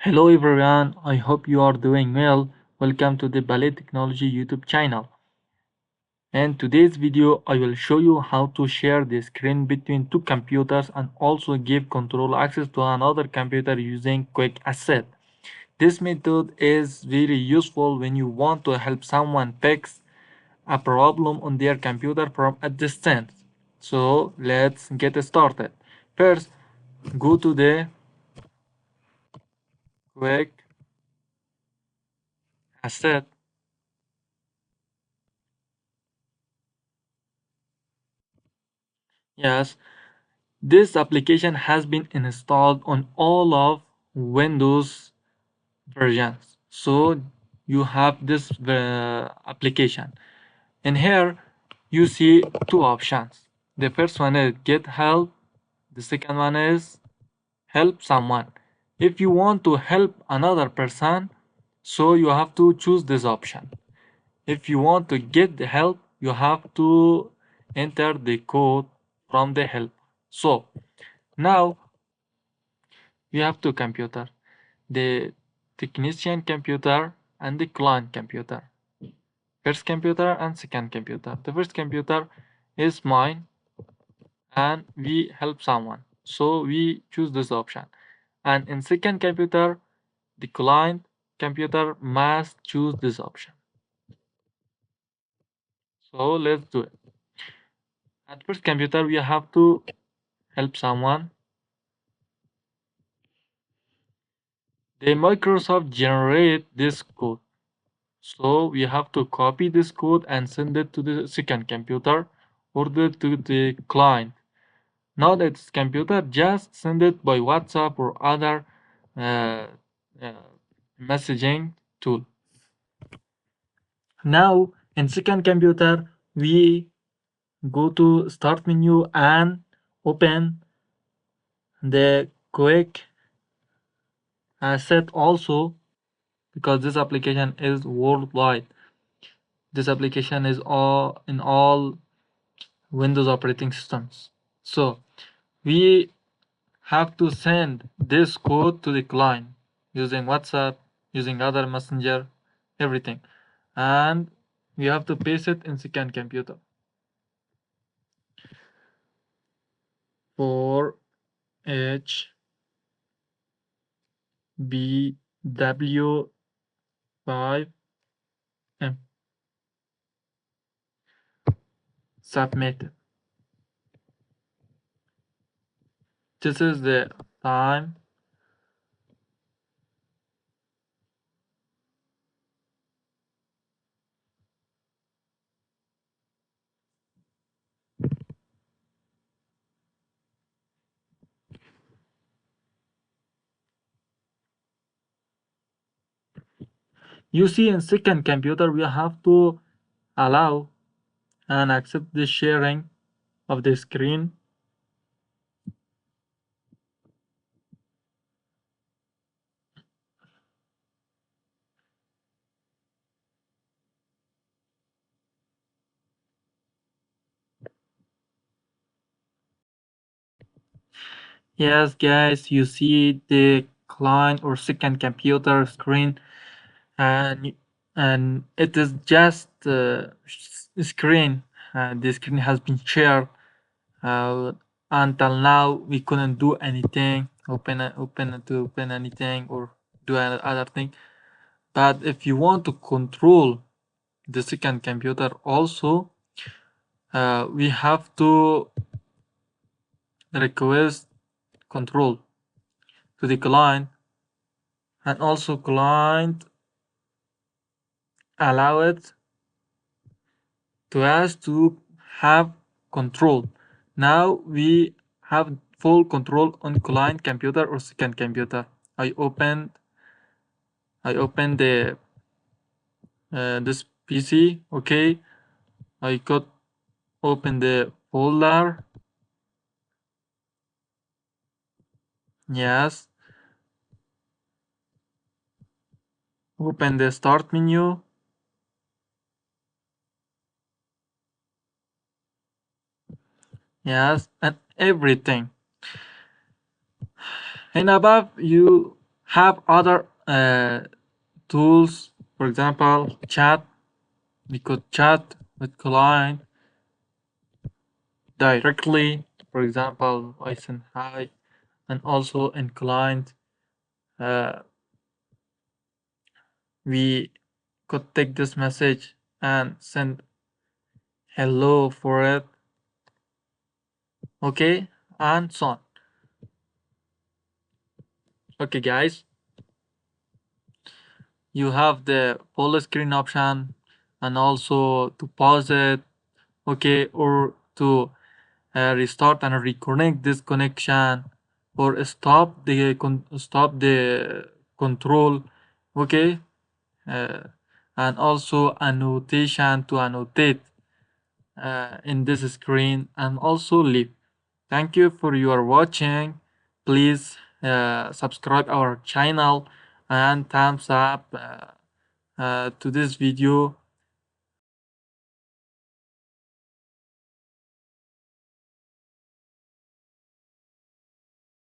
Hello everyone, I hope you are doing well. Welcome to the Ballet Technology YouTube channel. In today's video, I will show you how to share the screen between two computers and also give control access to another computer using Quick Asset. This method is very useful when you want to help someone fix a problem on their computer from a distance. So let's get started. First, go to the Quick Asset. Yes, this application has been installed on all of Windows versions. So you have this application. And here you see two options. The first one is get help. The second one is help someone. If you want to help another person, so you have to choose this option. If you want to get the help, you have to enter the code from the help. So now we have two computers, the technician computer and the client computer. First computer and second computer. The first computer is mine and we help someone. So we choose this option. And in second computer, the client computer must choose this option. So let's do it. At first computer, we have to help someone. The Microsoft generate this code. So we have to copy this code and send it to the second computer or to the client. Not its computer, just send it by WhatsApp or other uh, uh, messaging tool. Now in second computer, we go to start menu and open the quick asset also because this application is worldwide. This application is all in all Windows operating systems. So we have to send this code to the client using WhatsApp, using other messenger, everything. And we have to paste it in second computer. For HBW5M submitted. This is the time. You see in second computer we have to allow and accept the sharing of the screen. Yes, guys, you see the client or second computer screen, and it is just screen. The screen has been shared. Uh, until now, we couldn't do anything, open anything or do other thing. But if you want to control the second computer, also, we have to request control to the client, and also client allow it to us to have control. Now we have full control on client computer or second computer. I opened the this PC. Okay, I got open the folder. Yes, open the start menu. Yes, and everything. And above you have other tools. For example, chat. We could chat with client directly. For example, I send hi, and also in client, uh, we could take this message and send hello for it. Okay, and so on. Okay, guys, you have the full screen option, and also to pause it. Okay, or to restart and reconnect this connection, or stop the control. Okay, uh, and also annotation to annotate in this screen, and also leave. Thank you for your watching. Please subscribe our channel and thumbs up to this video.